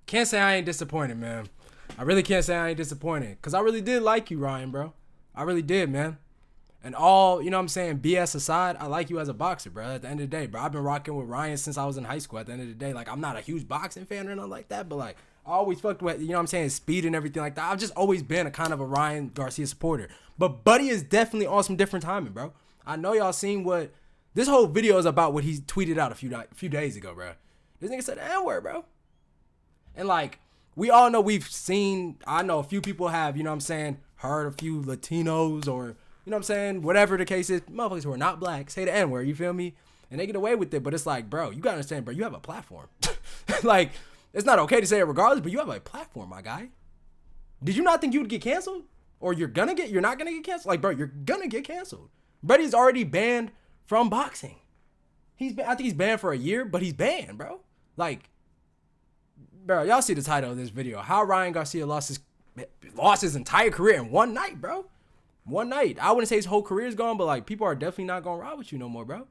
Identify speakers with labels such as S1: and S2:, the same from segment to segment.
S1: can't say I ain't disappointed, man. I really can't say I ain't disappointed. Because I really did like you, Ryan, bro. I really did, man. And all, you know what I'm saying, BS aside, I like you as a boxer, bro. At the end of the day, bro, I've been rocking with Ryan since I was in high school. At the end of the day, like, I'm not a huge boxing fan or nothing like that, but, like, I always fucked with, you know what I'm saying, speed and everything like that. I've just always been a kind of a Ryan Garcia supporter. But Buddy is definitely on some different timing, bro. I know y'all seen what, this whole video is about what he tweeted out a few days ago, bro. This nigga said the N-word, bro. And, like, we all know I know a few people have, you know what I'm saying, heard a few Latinos or, you know what I'm saying, whatever the case is, motherfuckers who are not black say the N-word, you feel me? And they get away with it, but it's like, bro, you gotta understand, bro, you have a platform. Like, it's not okay to say it regardless, but you have a platform, my guy. Did you not think you would get canceled? Or you're not gonna get canceled? Like, bro, you're gonna get canceled. Buddy's already banned from boxing. I think he's banned for a year, but he's banned, bro. Like, bro, y'all see the title of this video. How Ryan Garcia lost his entire career in one night, bro. One night. I wouldn't say his whole career is gone, but, like, people are definitely not gonna ride with you no more, bro.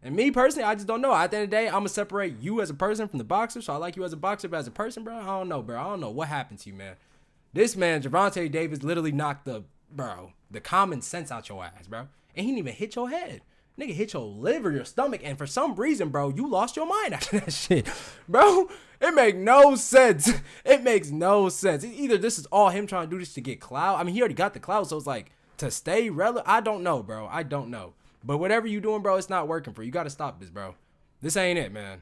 S1: And me personally, I just don't know. At the end of the day, I'm gonna separate you as a person from the boxer. So I like you as a boxer, but as a person, bro, I don't know, bro. I don't know what happened to you, man. This man, Gervonta Davis, literally knocked the common sense out your ass, bro. And he didn't even hit your head. Nigga hit your liver, your stomach, and for some reason, bro, you lost your mind after that shit. Bro, it makes no sense. It makes no sense. Either this is all him trying to do this to get clout. I mean, he already got the clout, so it's like, to stay relevant, I don't know, bro. I don't know. But whatever you doing, bro, it's not working for you. You got to stop this, bro. This ain't it, man.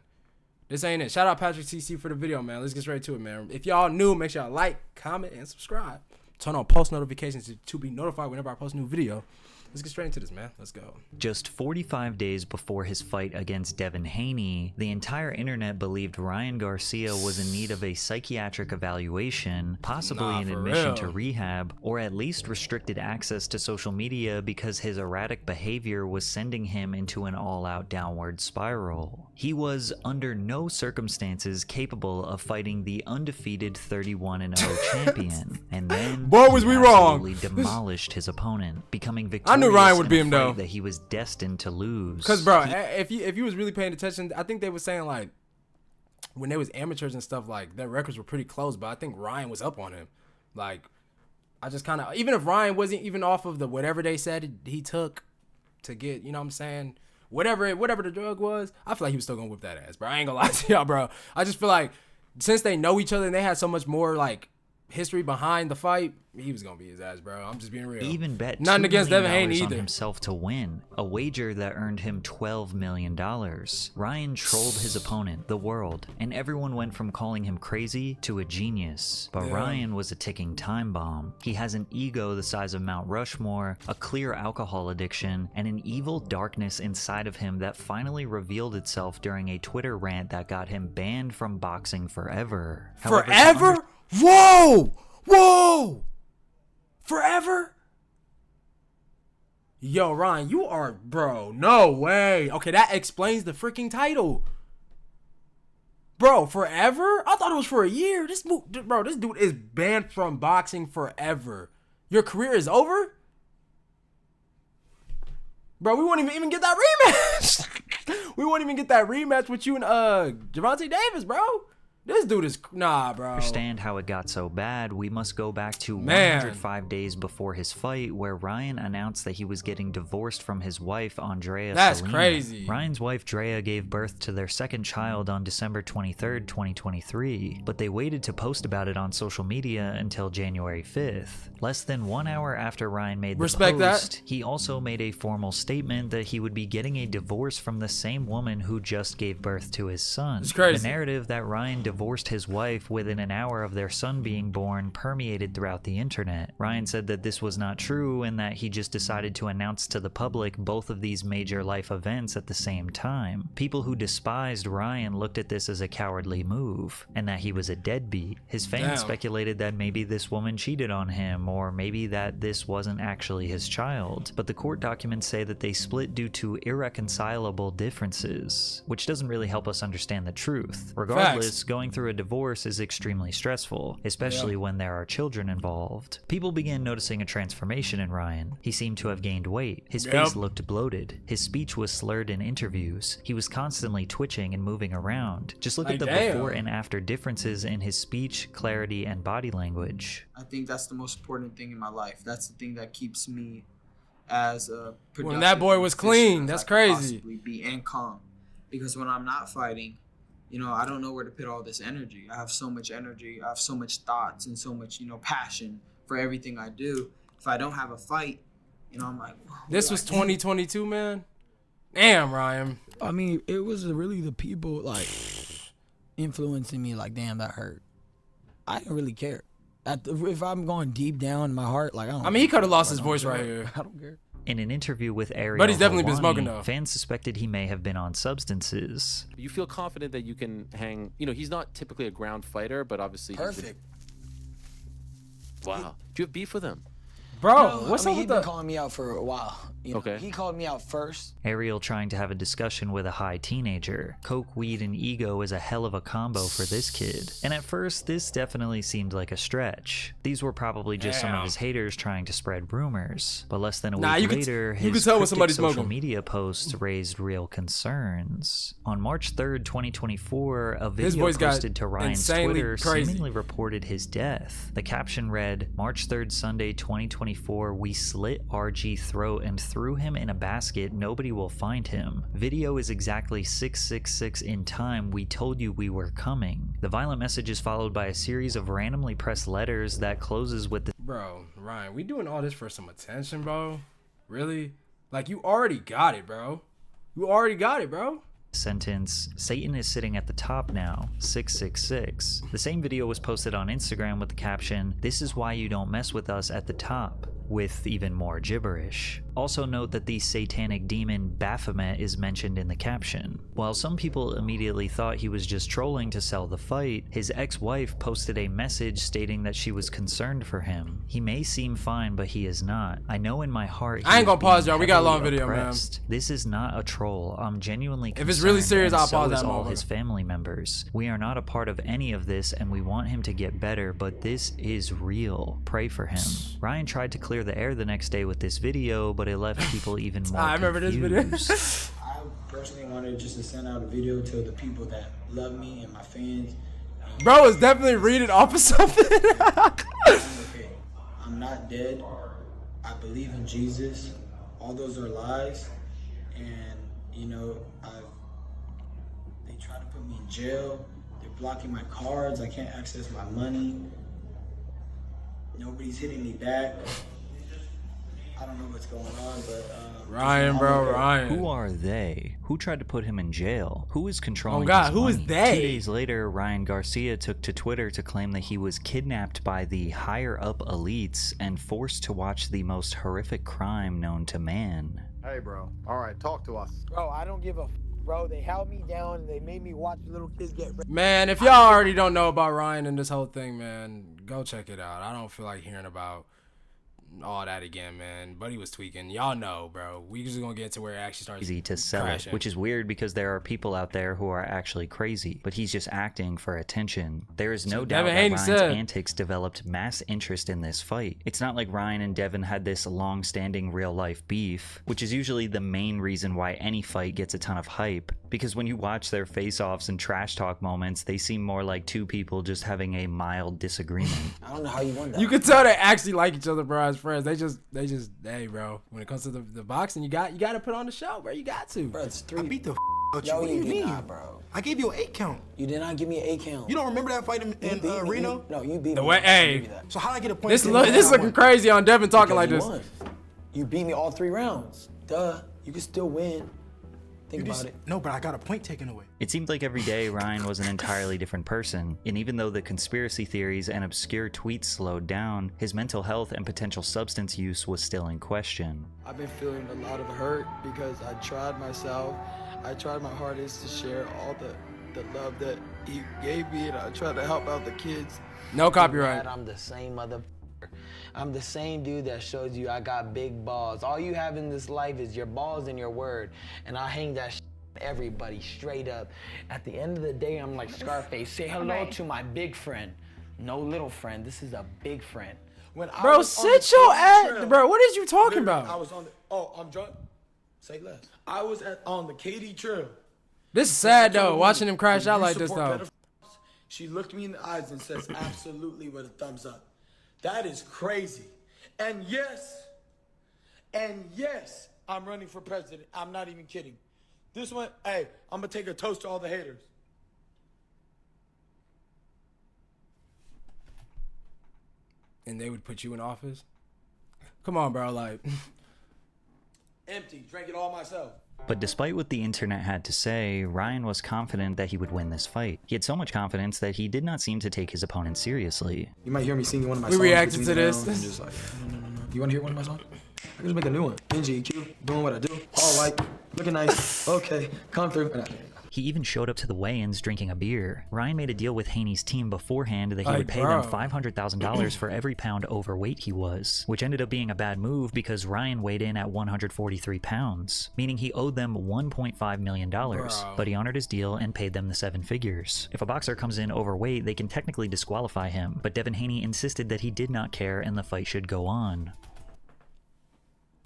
S1: This ain't it. Shout out Patrick CC for the video, man. Let's get straight to it, man. If y'all new, make sure y'all like, comment, and subscribe. Turn on post notifications to be notified whenever I post a new video. Let's get straight into this, man. Let's go.
S2: Just 45 days before his fight against Devin Haney, the entire internet believed Ryan Garcia was in need of a psychiatric evaluation, possibly an admission to rehab, or at least restricted access to social media because his erratic behavior was sending him into an all-out downward spiral. He was under no circumstances capable of fighting the undefeated 31-0 champion, and then
S1: boy, was we wrong.
S2: Absolutely demolished his opponent, becoming victorious.
S1: I knew Ryan would beat him though.
S2: That he was destined to lose.
S1: Cause bro, if you was really paying attention, I think they were saying like when they was amateurs and stuff, like their records were pretty close. But I think Ryan was up on him. Like I just kind of, even if Ryan wasn't even off of the whatever they said he took to get, you know what I'm saying, whatever the drug was, I feel like he was still gonna whip that ass, bro. I ain't gonna lie to y'all, bro. I just feel like since they know each other and they had so much more like history behind the fight, he was gonna be his ass, bro. I'm just being real.
S2: He even bet
S1: nothing against Devin Haney
S2: on
S1: either.
S2: Himself to win, a wager that earned him $12 million. Ryan trolled his opponent, the world, and everyone went from calling him crazy to a genius. But Ryan was a ticking time bomb. He has an ego the size of Mount Rushmore, a clear alcohol addiction, and an evil darkness inside of him that finally revealed itself during a Twitter rant that got him banned from boxing forever.
S1: Forever? Whoa! Forever? Yo, Ryan, you are, bro, no way. Okay, that explains the freaking title. Bro, forever? I thought it was for a year. This dude is banned from boxing forever. Your career is over? Bro, we won't even get that rematch. We won't even get that rematch with you and Gervonta Davis, bro. This dude is, nah, bro.
S2: To understand how it got so bad, we must go back to 105 days before his fight, where Ryan announced that he was getting divorced from his wife, Andrea
S1: That's
S2: Salina.
S1: crazy.
S2: Ryan's wife, Drea, gave birth to their second child on December 23rd, 2023, but they waited to post about it on social media until January 5th. Less than 1 hour after Ryan made the post, he also made a formal statement that he would be getting a divorce from the same woman who just gave birth to his son.
S1: It's crazy.
S2: The narrative that Ryan divorced his wife within an hour of their son being born permeated throughout the internet. Ryan said that this was not true and that he just decided to announce to the public both of these major life events at the same time. People who despised Ryan looked at this as a cowardly move and that he was a deadbeat. His fans speculated that maybe this woman cheated on him or maybe that this wasn't actually his child, but the court documents say that they split due to irreconcilable differences, which doesn't really help us understand the truth. Regardless, going going through a divorce is extremely stressful, especially when there are children involved. People began noticing a transformation in Ryan. He seemed to have gained weight. His face looked bloated. His speech was slurred in interviews. He was constantly twitching and moving around. Just look at the before and after differences in his speech, clarity, and body language.
S3: I think that's the most important thing in my life. That's the thing that keeps me as a productive.
S1: When that boy was clean, that's crazy.
S3: Possibly be and calm, because when I'm not fighting, you know, I don't know where to put all this energy. I have so much energy. I have so much thoughts and so much, you know, passion for everything I do. If I don't have a fight, you know, I'm like,
S1: this was 2022, man. Damn, Ryan.
S4: I mean, it was really the people like influencing me. Like, damn, that hurt. I didn't really care. If I'm going deep down in my heart, like, I
S1: mean, he could have lost his voice right here.
S4: I don't care.
S2: In an interview with Ariel,
S1: but he's definitely been
S2: Helwani,
S1: smoking though.
S2: Fans suspected he may have been on substances.
S5: You feel confident that you can hang? You know, he's not typically a ground fighter, but obviously
S4: perfect.
S5: Wow. Do you have beef with him?
S1: Bro, what's up with
S4: he's been calling me out for a while. You know, he called me out first.
S2: Ariel trying to have a discussion with a high teenager. Coke, weed, and ego is a hell of a combo for this kid. And at first, this definitely seemed like a stretch. These were probably just some of his haters trying to spread rumors. But less than a week later, his cryptic social media posts raised real concerns. On March 3rd, 2024, a video posted to Ryan's Twitter seemingly reported his death. The caption read, March 3rd, Sunday, 2024, we slit RG throat and threw him in a basket. Nobody will find him. Video is exactly 666 in time. We told you we were coming. The violent message is followed by a series of randomly pressed letters that closes with the...
S1: Bro, Ryan, we doing all this for some attention, bro? Really? Like, you already got it, bro. You already got it, bro.
S2: Sentence, Satan is sitting at the top now, 666. The same video was posted on Instagram with the caption, this is why you don't mess with us at the top, with even more gibberish. Also note that the satanic demon Baphomet is mentioned in the caption. While some people immediately thought he was just trolling to sell the fight, his ex-wife posted a message stating that she was concerned for him. He may seem fine, but he is not. I know in my heart
S1: I ain't gonna pause, y'all. We got a long video, man.
S2: This is not a troll. I'm genuinely concerned.
S1: If it's really serious, I'll pause that
S2: all his family members. We are not a part of any of this, and we want him to get better, but this is real. Pray for him. Ryan tried to clear the air the next day with this video, but it left people even more
S1: I remember
S2: confused.
S1: this video.
S4: I personally wanted just to send out a video to the people that love me and my fans.
S1: Bro is definitely reading off of something.
S4: Okay, I'm not dead. I believe in Jesus. All those are lies. And, you know, they try to put me in jail. They're blocking my cards. I can't access my money. Nobody's hitting me back. I don't know what's going on, but
S1: Ryan, bro, Ryan.
S2: Who are they? Who tried to put him in jail? Who is controlling
S1: Oh God,
S2: his
S1: who
S2: money?
S1: is they?
S2: 2 days later, Ryan Garcia took to Twitter to claim that he was kidnapped by the higher-up elites and forced to watch the most horrific crime known to man.
S6: Hey, bro. All right, talk to us.
S4: bro, I don't give a bro. They held me down and they made me watch little kids get raped.
S1: Man, if y'all already don't know about Ryan and this whole thing, man, go check it out. I don't feel like hearing about all that again, man. Buddy was tweaking. Y'all know, bro. We just gonna get to where it actually starts
S2: Easy to sell
S1: crashing.
S2: it, which is weird because there are people out there who are actually crazy, but he's just acting for attention. There is no doubt that Ryan's antics developed mass interest in this fight. It's not like Ryan and Devin had this long-standing real-life beef, which is usually the main reason why any fight gets a ton of hype, because when you watch their face-offs and trash talk moments, they seem more like two people just having a mild disagreement.
S4: I don't know how you won that.
S1: You can tell they actually like each other, bro, as friends. They just, hey, bro. When it comes to the boxing, you got to put on the show, bro. You got to.
S4: Bro, it's 3.
S6: I beat the out you.
S4: No,
S6: What do you
S4: did
S6: mean?
S4: not, bro.
S6: I gave you an 8 count.
S4: You did not give me an 8 count.
S6: You don't remember that fight in Reno?
S4: No, you beat me.
S1: The way, hey,
S6: So how I get a point?
S1: this is looking crazy on Devin talking like this.
S4: You beat me all 3 rounds. Duh. You can still win. Think about it.
S6: No, but I got a point taken away.
S2: It seemed like every day Ryan was an entirely different person, and even though the conspiracy theories and obscure tweets slowed down, his mental health and potential substance use was still in question.
S7: I've been feeling a lot of hurt because I tried myself. I tried my hardest to share all the love that he gave me, and I tried to help out the kids.
S1: No copyright.
S7: I'm the same mother. I'm the same dude that shows you I got big balls. All you have in this life is your balls and your word, and I hang that everybody straight up. At the end of the day, I'm like, Scarface, say hello to my big friend. No little friend, this is a big friend.
S6: When I
S1: Bro,
S6: was on
S1: sit
S6: the
S1: your
S6: Katy
S1: ass.
S6: Trail,
S1: Bro, what is you talking
S6: literally,
S1: about?
S6: I was on the, I'm drunk. Say less. I was on the Katy Trail.
S1: This is sad,
S6: She told
S1: though,
S6: me,
S1: watching him crash
S6: "Do
S1: out
S6: you
S1: like this,
S6: support
S1: though.
S6: pedophiles?" She looked me in the eyes and says, absolutely, with a thumbs up. That is crazy. And yes, I'm running for president. I'm not even kidding. This one, hey, I'm going to take a toast to all the haters.
S1: And they would put you in office? Come on, bro, like...
S6: Empty. Drank it all myself.
S2: But despite what the internet had to say, Ryan was confident that he would win this fight. He had so much confidence that he did not seem to take his opponent seriously.
S4: You might hear me singing one of my
S1: We
S4: songs.
S1: reacted
S4: between
S1: to
S4: now
S1: this.
S4: and just like, no. You want to hear one of my songs? I can just make a new one. NGQ, doing what I do. All white, looking nice. Okay, come through.
S2: He even showed up to the weigh-ins drinking a beer. Ryan made a deal with Haney's team beforehand that he would pay them $500,000 for every pound overweight he was, which ended up being a bad move because Ryan weighed in at 143 pounds, meaning he owed them $1.5 million, but he honored his deal and paid them the 7 figures. If a boxer comes in overweight, they can technically disqualify him, but Devin Haney insisted that he did not care and the fight should go on.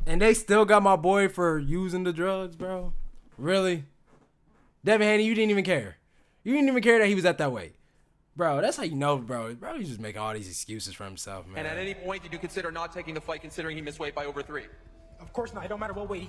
S1: And they still got my boy for using the drugs, bro? Really? Devin Haney, you didn't even care. You didn't even care that he was at that weight. Bro, that's how you know, bro. Bro, he's just making all these excuses for himself, man.
S8: And at any point, did you consider not taking the fight considering he missed weight by over 3?
S6: Of course not. It don't matter what weight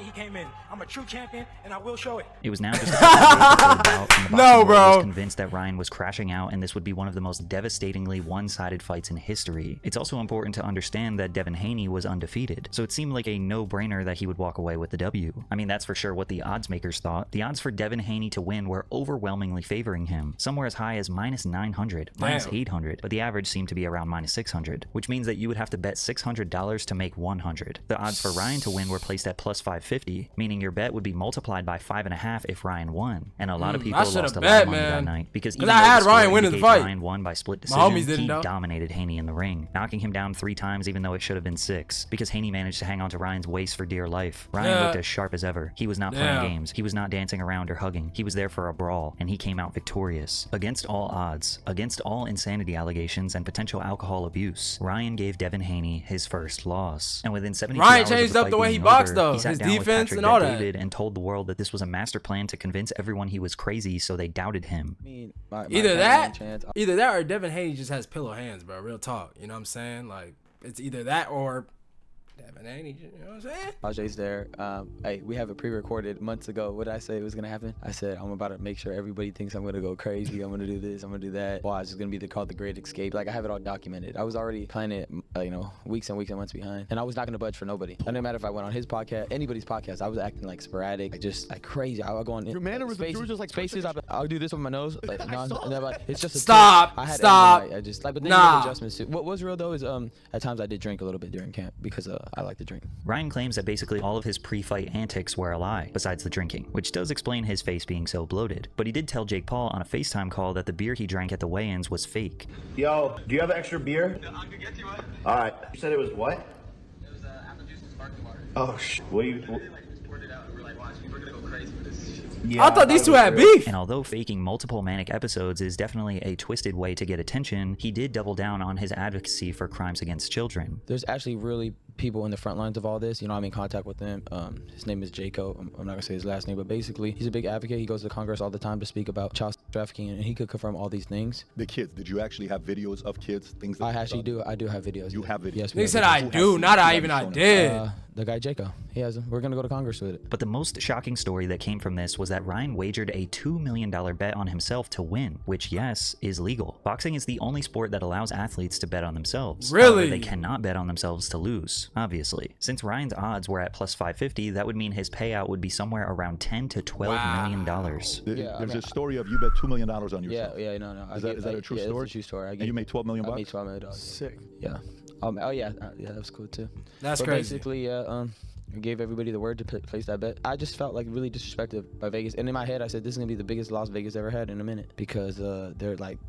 S6: he came in. I'm a true champion, and I will show it.
S2: It was now just a couple days before the bout, and the
S1: No,
S2: boxing world
S1: bro.
S2: was convinced that Ryan was crashing out and this would be one of the most devastatingly one-sided fights in history. It's also important to understand that Devin Haney was undefeated, so it seemed like a no-brainer that he would walk away with the W. I mean, that's for sure what the odds makers thought. The odds for Devin Haney to win were overwhelmingly favoring him, somewhere as high as -900, -800, but the average seemed to be around -600, which means that you would have to bet $600 to make 100. The odds for Ryan to win were placed at +550, meaning your bet would be multiplied by 5.5 if Ryan won. And a lot of people
S1: I
S2: lost
S1: should've
S2: a lot
S1: bet,
S2: of money that
S1: man.
S2: night because
S1: 'Cause
S2: even
S1: I
S2: though
S1: had
S2: the score
S1: Ryan winning the
S2: indicates
S1: fight.
S2: Ryan won by split
S1: homies
S2: decision,
S1: didn't
S2: he
S1: know.
S2: dominated Haney in the ring, knocking him down 3 times even though it should have been 6, because Haney managed to hang on to Ryan's waist for dear life. Ryan looked as sharp as ever. He was not playing games. He was not dancing around or hugging. He was there for a brawl, and he came out victorious. Against all odds, against all insanity allegations and potential alcohol abuse, Ryan gave Devin Haney his first loss. And within 72
S1: Ryan
S2: hours of
S1: changed
S2: the
S1: up
S2: fight
S1: the way he
S2: being
S1: boxed,
S2: over,
S1: though.
S2: he sat
S1: His
S2: down with
S1: defense
S2: Patrick
S1: and all
S2: Bet-David
S1: that.
S2: and told the world that this was a master plan to convince everyone he was crazy, so they doubted him.
S1: Either that or Devin Haney just has pillow hands, bro. Real talk. You know what I'm saying? Like, it's either that or Devin Haney. You know what I'm saying?
S9: Ajay's there. Hey, we have it pre-recorded months ago. What did I say was gonna happen? I said I'm about to make sure everybody thinks I'm gonna go crazy. I'm gonna do this. I'm gonna do that. Wow, it's gonna be called the Great Escape. Like I have it all documented. I was already planning it, weeks and weeks and months behind, and I was not gonna budge for nobody. It didn't matter if I went on his podcast, anybody's podcast. I was acting like sporadic, just like crazy. I would go on.
S10: Your mannerisms, you were just like
S9: spaces. I'll do this with my nose. Like, it's just a
S1: Stop.
S9: I had
S1: Stop.
S9: I just like, but then
S1: Nah.
S9: you make adjustments too. What was real though is at times I did drink a little bit during camp because I like to drink.
S2: Ryan claims that basically all of his pre-fight antics were a lie, besides the drinking, which does explain his face being so bloated. But he did tell Jake Paul on a FaceTime call that the beer he drank at the weigh-ins was fake.
S11: Yo, do you have extra beer?
S8: I could get you one.
S11: All right. You said it was what?
S8: It was apple juice and sparkling water.
S11: Oh, shit. What do you...
S8: They just poured it out and we're like, watch, people are gonna go crazy for this shit.
S11: Yeah,
S1: I thought these two
S11: it was
S1: had
S11: real.
S1: beef.
S2: And although faking multiple manic episodes is definitely a twisted way to get attention, he did double down on his advocacy for crimes against children.
S9: There's actually really people in the front lines of all this. I'm in contact with them. His name is Jaco. I'm not gonna say his last name, but basically he's a big advocate. He goes to Congress all the time to speak about child trafficking, and he could confirm all these things.
S10: The kids, did you actually have videos of kids, things that
S9: I actually do. I do have videos.
S10: You have videos?
S9: Yes, we
S1: They
S9: have
S1: said
S9: videos.
S1: I do, not I even I did.
S9: The guy Jaco, he has them. We're gonna go to Congress with it.
S2: But the most shocking story that came from this was that Ryan wagered a $2 million bet on himself to win, which, yes, is legal. Boxing is the only sport that allows athletes to bet on themselves.
S1: Really?
S2: However, they cannot bet on themselves to lose, obviously. Since Ryan's odds were at +550, that would mean his payout would be somewhere around $10 to $12 million.
S10: There's a story of you bet $2 million on yourself.
S9: No.
S10: Is that a true story?
S9: It's a true story.
S10: And you made $12 million
S9: I
S10: bucks?
S9: made $12 million.
S6: Sick.
S9: Yeah. Yeah, that was cool too.
S1: That's
S9: but
S1: crazy.
S9: Basically, I gave everybody the word to place that bet. I just felt like really disrespected by Vegas, and in my head, I said this is gonna be the biggest Las Vegas ever had in a minute because they're like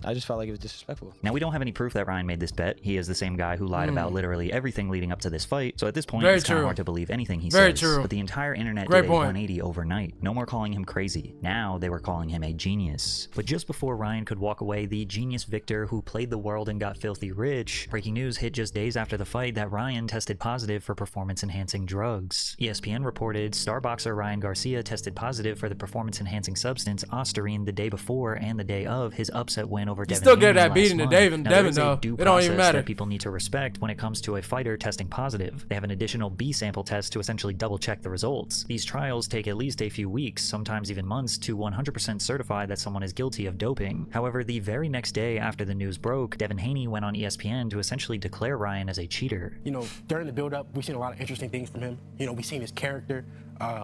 S9: I just felt like it was disrespectful.
S2: Now, we don't have any proof that Ryan made this bet. He is the same guy who lied about literally everything leading up to this fight, so at this point,
S1: Very
S2: it's kind of
S1: true.
S2: hard to believe anything he
S1: Very
S2: says.
S1: true.
S2: But the entire internet
S1: Great
S2: did a
S1: point.
S2: 180 overnight. No more calling him crazy. Now they were calling him a genius. But just before Ryan could walk away, the genius Victor, who played the world and got filthy rich, breaking news hit just days after the fight that Ryan tested positive for performance-enhancing drugs. ESPN reported star boxer Ryan Garcia tested positive for the performance-enhancing substance Ostarine the day before and the day of his upset win over Devin
S1: still gave
S2: Haney
S1: that
S2: last
S1: beating to
S2: month.
S1: Devin,
S2: Now, there is a
S1: though.
S2: due
S1: It don't even
S2: process
S1: matter.
S2: that people need to respect when it comes to a fighter testing positive. They have an additional B sample test to essentially double-check the results. These trials take at least a few weeks, sometimes even months, to 100% certify that someone is guilty of doping. However, the very next day after the news broke, Devin Haney went on ESPN to essentially declare Ryan as a cheater.
S12: You know, during the build-up, we've seen a lot of interesting things from him. You know, we've seen his character.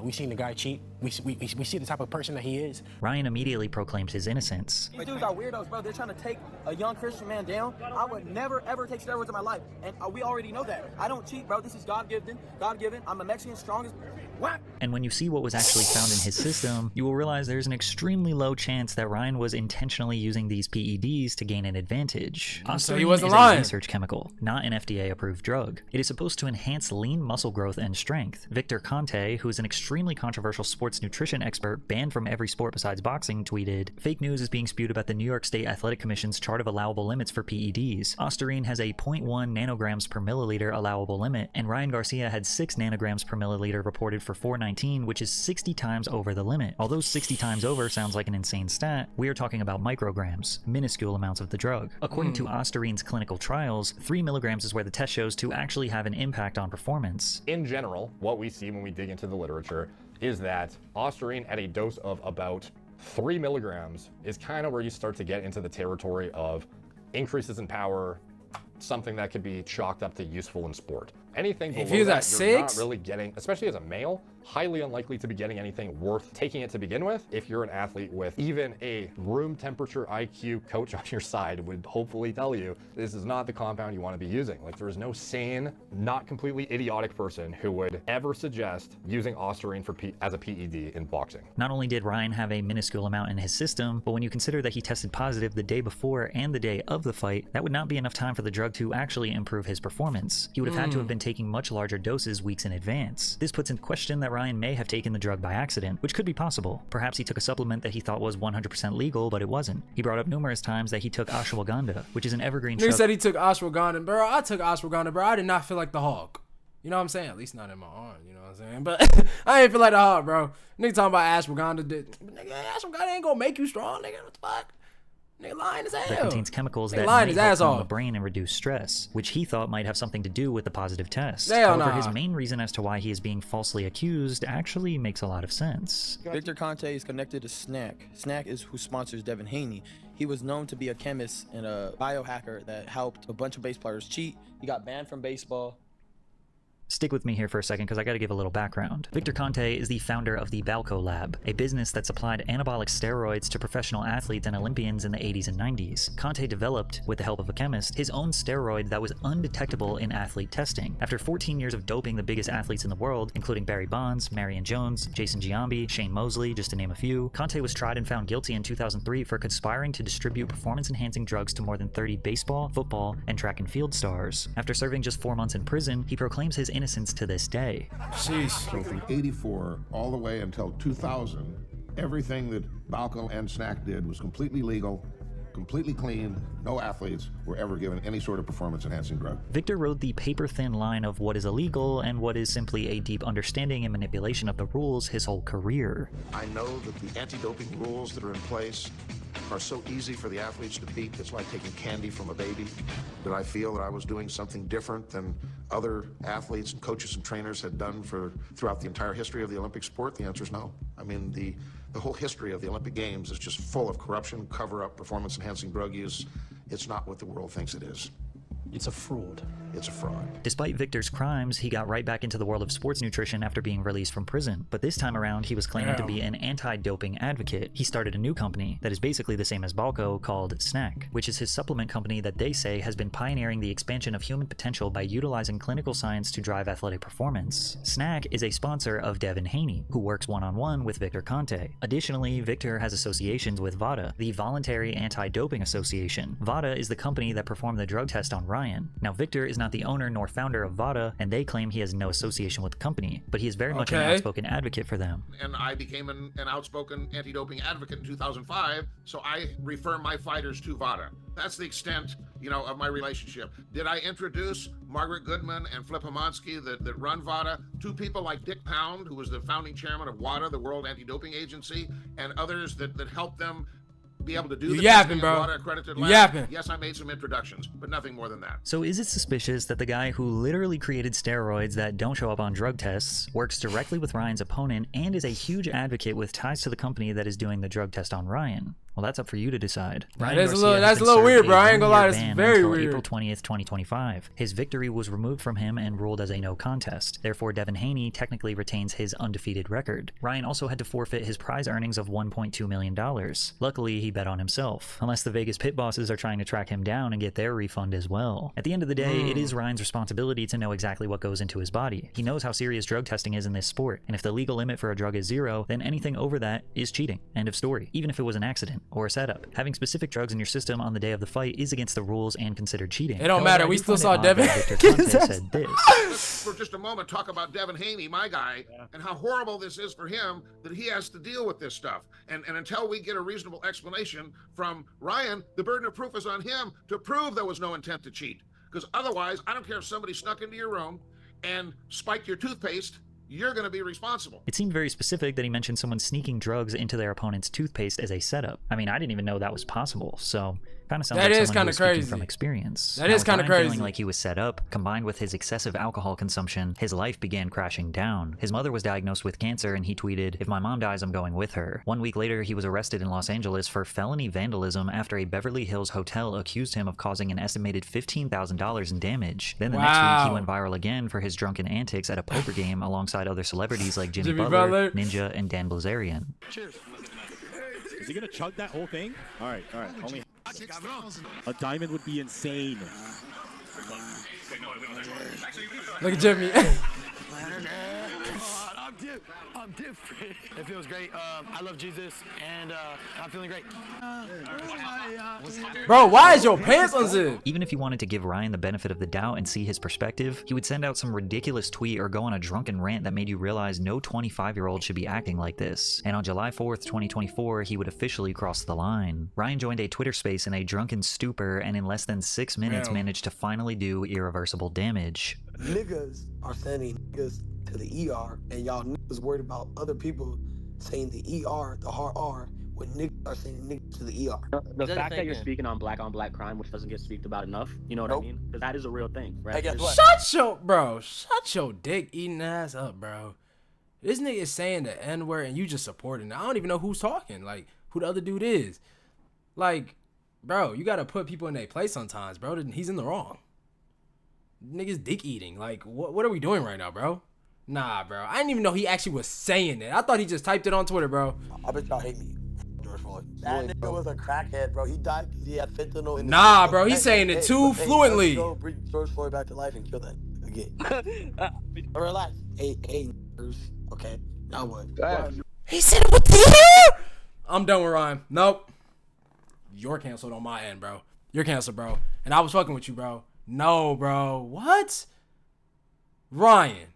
S12: We've seen the guy cheat. We see the type of person that he is.
S2: Ryan immediately proclaimed his innocence.
S13: These dudes are weirdos, bro. They're trying to take a young Christian man down. I would never, ever take steroids in my life. And we already know that. I don't cheat, bro. This is God-given. God-given. I'm a Mexican, strongest. What?
S2: And when you see what was actually found in his system, you will realize there's an extremely low chance that Ryan was intentionally using these PEDs to gain an advantage.
S1: So he
S2: Ostarine
S1: wasn't
S2: is
S1: lying.
S2: a research chemical, not an FDA-approved drug. It is supposed to enhance lean muscle growth and strength. Victor Conte, who is an extremely controversial sports nutrition expert banned from every sport besides boxing, tweeted, "Fake news is being spewed about the New York State Athletic Commission's chart of allowable limits for PEDs. Ostarine has a 0.1 nanograms per milliliter allowable limit, and Ryan Garcia had 6 nanograms per milliliter reported for 419, which is 60 times over the limit. Although 60 times over sounds like an insane stat, we are talking about micrograms, minuscule amounts of the drug. According to Ostarine's clinical trials, 3 milligrams is where the test shows to actually have an impact on performance.
S14: In general, what we see when we dig into the literature is that Ostarine at a dose of about 3 milligrams is kind of where you start to get into the territory of increases in power, something that could be chalked up to useful in sport. Anything below
S1: If he was
S14: that,
S1: at
S14: you're
S1: 6?
S14: not really getting, especially as a male, highly unlikely to be getting anything worth taking it to begin with. If you're an athlete with even a room temperature IQ coach on your side would hopefully tell you this is not the compound you want to be using. Like, there is no sane, not completely idiotic person who would ever suggest using Ostarine as a PED in boxing.
S2: Not only did Ryan have a minuscule amount in his system, but when you consider that he tested positive the day before and the day of the fight, that would not be enough time for the drug to actually improve his performance. He would have had to have been taking much larger doses weeks in advance. This puts into question that Ryan may have taken the drug by accident, which could be possible. Perhaps he took a supplement that he thought was 100% legal, but it wasn't. He brought up numerous times that he took ashwagandha, which is an evergreen
S1: Nigga said he took ashwagandha, bro. I took ashwagandha, bro. I did not feel like the Hulk. You know what I'm saying? At least not in my arm, you know what I'm saying? But I ain't feel like the Hulk, bro. Nigga talking about ashwagandha. Nigga, ashwagandha ain't gonna make you strong, nigga. What the fuck? Nigga lying as hell.
S2: that contains chemicals
S1: Nigga
S2: that
S1: lying
S2: may
S1: his
S2: help
S1: ass
S2: calm
S1: off.
S2: the brain and reduce stress, which he thought might have something to do with the positive test.
S1: Hell
S2: However,
S1: nah.
S2: his main reason as to why he is being falsely accused actually makes a lot of sense.
S7: Victor Conte is connected to Snack. Snack is who sponsors Devin Haney. He was known to be a chemist and a biohacker that helped a bunch of base players cheat. He got banned from baseball.
S2: Stick with me here for a second because I got to give a little background. Victor Conte is the founder of the Balco Lab, a business that supplied anabolic steroids to professional athletes and Olympians in the 80s and 90s. Conte developed, with the help of a chemist, his own steroid that was undetectable in athlete testing. After 14 years of doping the biggest athletes in the world, including Barry Bonds, Marion Jones, Jason Giambi, Shane Mosley, just to name a few, Conte was tried and found guilty in 2003 for conspiring to distribute performance-enhancing drugs to more than 30 baseball, football, and track and field stars. After serving just 4 months in prison, he proclaims his innocence to this day.
S1: Sheesh.
S15: So from 84 all the way until 2000, everything that Balco and Snack did was completely legal, completely clean. No athletes were ever given any sort of performance-enhancing drug.
S2: Victor rode the paper-thin line of what is illegal and what is simply a deep understanding and manipulation of the rules his whole career.
S16: I know that the anti-doping rules that are in place are so easy for the athletes to beat. It's like taking candy from a baby. Did I feel that I was doing something different than other athletes and coaches and trainers had done throughout the entire history of the Olympic sport? The answer is no. I mean, the whole history of the Olympic Games is just full of corruption, cover-up, performance-enhancing drug use. It's not what the world thinks it is.
S17: It's a fraud.
S16: It's a fraud.
S2: Despite Victor's crimes, he got right back into the world of sports nutrition after being released from prison. But this time around, he was claiming to be an anti-doping advocate. He started a new company that is basically the same as Balco called Snack, which is his supplement company that they say has been pioneering the expansion of human potential by utilizing clinical science to drive athletic performance. Snack is a sponsor of Devin Haney, who works one-on-one with Victor Conte. Additionally, Victor has associations with VADA, the Voluntary Anti-Doping Association. VADA is the company that performed the drug test on Ryan. Now, Victor is not the owner nor founder of VADA, and they claim he has no association with the company, but he is very much an outspoken advocate for them.
S15: And I became an outspoken anti-doping advocate in 2005, so I refer my fighters to VADA. That's the extent, of my relationship. Did I introduce Margaret Goodman and Flip Homansky that run VADA to people like Dick Pound, who was the founding chairman of WADA, the World Anti-Doping Agency, and others that helped them be able to do the
S1: yapping,
S15: testing
S1: bro.
S15: in WADA-accredited
S1: You
S15: labs?
S1: yapping.
S15: Yes, I made some introductions, but nothing more than that.
S2: So is it suspicious that the guy who literally created steroids that don't show up on drug tests works directly with Ryan's opponent and is a huge advocate with ties to the company that is doing the drug test on Ryan? Well, that's up for you to decide. Ryan
S1: That's
S2: Garcia
S1: a
S2: has
S1: that's a
S2: been
S1: little
S2: served
S1: weird, bro. I ain't gonna lie,
S2: one-year
S1: that's
S2: ban
S1: very
S2: until
S1: weird.
S2: April 20th, 2025. His victory was removed from him and ruled as a no contest. Therefore, Devin Haney technically retains his undefeated record. Ryan also had to forfeit his prize earnings of $1.2 million. Luckily, he bet on himself, unless the Vegas pit bosses are trying to track him down and get their refund as well. At the end of the day, it is Ryan's responsibility to know exactly what goes into his body. He knows how serious drug testing is in this sport, and if the legal limit for a drug is 0, then anything over that is cheating. End of story. Even if it was an accident or a setup. Having specific drugs in your system on the day of the fight is against the rules and considered cheating.
S1: It don't matter. We still saw Devin.
S2: Said this.
S15: Let's, for just a moment, talk about Devin Haney, my guy, and how horrible this is for him that he has to deal with this stuff. And until we get a reasonable explanation from Ryan, the burden of proof is on him to prove there was no intent to cheat. Because otherwise, I don't care if somebody snuck into your room and spiked your toothpaste, you're going to be responsible.
S2: It seemed very specific that he mentioned someone sneaking drugs into their opponent's toothpaste as a setup. I mean, I didn't even know that was possible, so kind of sounds
S1: That
S2: like
S1: is
S2: someone who was
S1: kinda
S2: speaking
S1: crazy.
S2: from experience.
S1: That
S2: Now,
S1: is
S2: with
S1: kinda
S2: Ryan
S1: crazy.
S2: feeling like he was set up, combined with his excessive alcohol consumption, his life began crashing down. His mother was diagnosed with cancer, and he tweeted, "If my mom dies, I'm going with her." 1 week later, he was arrested in Los Angeles for felony vandalism after a Beverly Hills hotel accused him of causing an estimated $15,000 in damage. Then the next week, he went viral again for his drunken antics at a poker game alongside other celebrities like Jimmy Butler, Ninja, and Dan Blazarian.
S18: Cheers. Is he gonna chug that whole thing? All right. Only a diamond would be insane.
S1: Look at Jimmy.
S13: I'm different. It feels great. I love Jesus, and I'm feeling great.
S1: Bro, why is your pants unzipped?
S2: Even if he wanted to give Ryan the benefit of the doubt and see his perspective, he would send out some ridiculous tweet or go on a drunken rant that made you realize no 25-year-old should be acting like this. And on July 4th, 2024, he would officially cross the line. Ryan joined a Twitter space in a drunken stupor and in less than 6 minutes managed to finally do irreversible damage.
S7: Niggas are sending niggas to the ER, and y'all niggas worried about other people saying the ER, the hard R, when niggas are saying niggas to the ER.
S19: The fact that you're speaking on black crime, which doesn't get speaked about enough, you know what I mean? Because that is a real thing, right?
S7: Hey, guess what?
S1: Shut your dick eating ass up, bro. This nigga is saying the N-word and you just supporting it. I don't even know who's talking, like, who the other dude is. Like, bro, you gotta put people in their place sometimes, bro. He's in the wrong. Nigga's dick eating. Like, what are we doing right now, bro? Nah, bro. I didn't even know he actually was saying it. I thought he just typed it on Twitter, bro.
S7: I bet y'all hate me. George Floyd. That nigga was a crackhead, bro. He died because he had fentanyl in
S1: Nah, bro. He's saying it too fluently.
S7: Let's go bring George Floyd back to life and kill that again. Relax. Hey, okay. Now what?
S1: He said it with the ear. I'm done with Ryan. Nope. You're canceled on my end, bro. You're canceled, bro. And I was fucking with you, bro. No, bro. What? Ryan.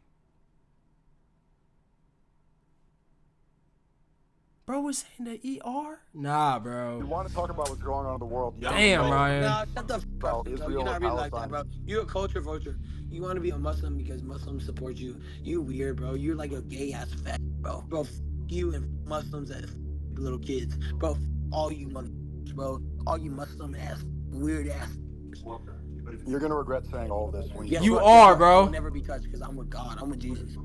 S1: Bro was saying the ER? Nah, bro.
S10: You want to talk about what's going on in the world?
S1: Damn, Ryan.
S7: Nah, shut the fuck up.
S10: Israel
S7: You're not
S10: and
S7: really like that,
S10: Palestine.
S7: bro. You're a culture vulture. You want to be a Muslim because Muslims support you. You weird, bro. You're like a gay ass fat, bro. Bro, f you and Muslims and little kids. Bro, f all you motherfuckers, bro. All you Muslim ass, weird ass.
S10: You're gonna regret saying all of this. When
S7: Guess
S1: You
S7: what?
S1: are,
S7: I'll
S1: bro.
S7: never be touched because I'm with God. I'm with Jesus.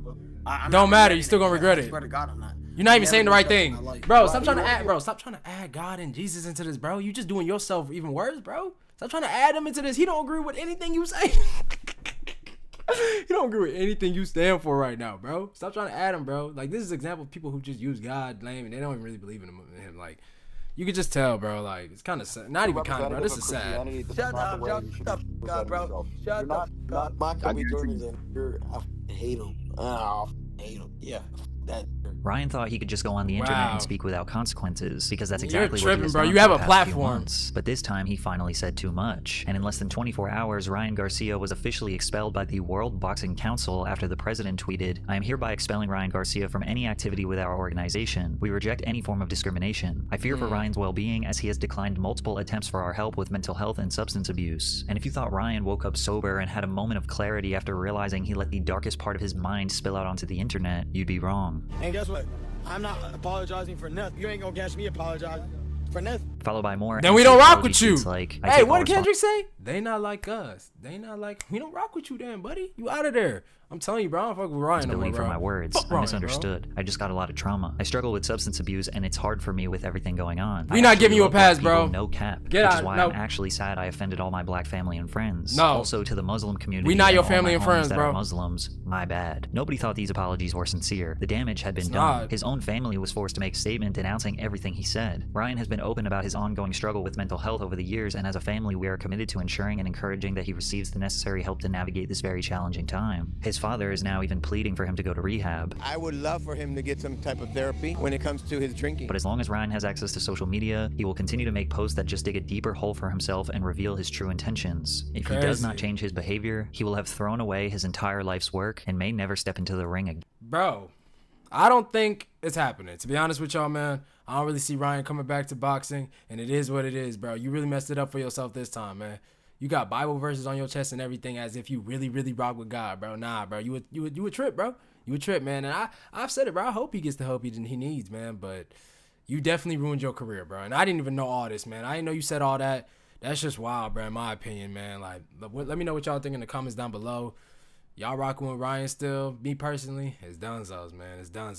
S7: I'm
S1: Don't
S7: not
S1: matter.
S7: regretting
S1: You still gonna
S7: it.
S1: regret
S7: I
S1: it.
S7: swear to God, I'm not.
S1: You're not even
S7: Never
S1: saying the
S7: been
S1: right
S7: touched in
S1: thing.
S7: my life.
S1: Bro,
S7: Why?
S1: stop trying to
S7: You
S1: add,
S7: know
S1: bro. Stop trying to add God and Jesus into this, bro. You just doing yourself even worse, bro. Stop trying to add him into this. He don't agree with anything you say. He don't agree with anything you stand for right now, bro. Stop trying to add him, bro. Like, this is an example of people who just use God's name and they don't even really believe in him. Like, you could just tell, bro. Like, it's kind of sad. Not even kind of, bro. This is sad.
S7: Shut up, bro. Shut the fuck up. My Kobe Jordan's in here. I hate him. I hate him. Yeah, that.
S2: Ryan thought he could just go on the internet and speak without consequences because that's exactly
S1: You're tripping,
S2: what he has
S1: bro.
S2: done
S1: You have
S2: for
S1: a
S2: the past few
S1: platform.
S2: months. But this time he finally said too much. And in less than 24 hours, Ryan Garcia was officially expelled by the World Boxing Council after the president tweeted, "I am hereby expelling Ryan Garcia from any activity with our organization. We reject any form of discrimination. I fear for Ryan's well-being as he has declined multiple attempts for our help with mental health and substance abuse." And if you thought Ryan woke up sober and had a moment of clarity after realizing he let the darkest part of his mind spill out onto the internet, you'd be wrong.
S7: And guess what? I'm not apologizing for nothing. You ain't gonna catch me apologizing for nothing.
S2: Followed by more.
S1: Then we don't rock with you.
S2: Like,
S1: hey, what did Kendrick say? They not like us. They not like. We don't rock with you, then, buddy. You out of there. I'm telling you, bro. I don't fuck with Ryan no more,
S2: for
S1: bro.
S2: my words.
S1: Fuck
S2: I'm
S1: Ryan,
S2: misunderstood.
S1: bro.
S2: I just got a lot of trauma. I struggle with substance abuse, and it's hard for me with everything going on.
S1: We not giving you a pass, bro.
S2: No cap.
S1: Get
S2: which
S1: out.
S2: is why
S1: No.
S2: I'm actually sad I offended all my black family and friends.
S1: No.
S2: Also to the Muslim community.
S1: We not your
S2: all
S1: family
S2: my
S1: and
S2: homies
S1: friends,
S2: that
S1: bro.
S2: Are Muslims. My bad. Nobody thought these apologies were sincere. The damage had been
S1: It's
S2: done.
S1: not.
S2: His own family was forced to make a statement denouncing everything he said. Ryan has been open about his ongoing struggle with mental health over the years, and as a family, we are committed to ensuring and encouraging that he receives the necessary help to navigate this very challenging time. His father is now even pleading for him to go to rehab.
S17: I would love for him to get some type of therapy when it comes to his drinking.
S2: But as long as Ryan has access to social media, he will continue to make posts that just dig a deeper hole for himself and reveal his true intentions. If he does not change his behavior, he will have thrown away his entire life's work and may never step into the ring again.
S1: Bro, I don't think it's happening. To be honest with y'all, man, I don't really see Ryan coming back to boxing, and it is what it is, bro. You really messed it up for yourself this time, man. You got Bible verses on your chest and everything as if you really, really rock with God, bro. Nah, bro. You a trip, bro. You a trip, man. And I've said it, bro. I hope he gets the help he needs, man. But you definitely ruined your career, bro. And I didn't even know all this, man. I didn't know you said all that. That's just wild, bro, in my opinion, man. Like, let me know what y'all think in the comments down below. Y'all rocking with Ryan still? Me personally, it's Dunzos, man. It's Dunzos.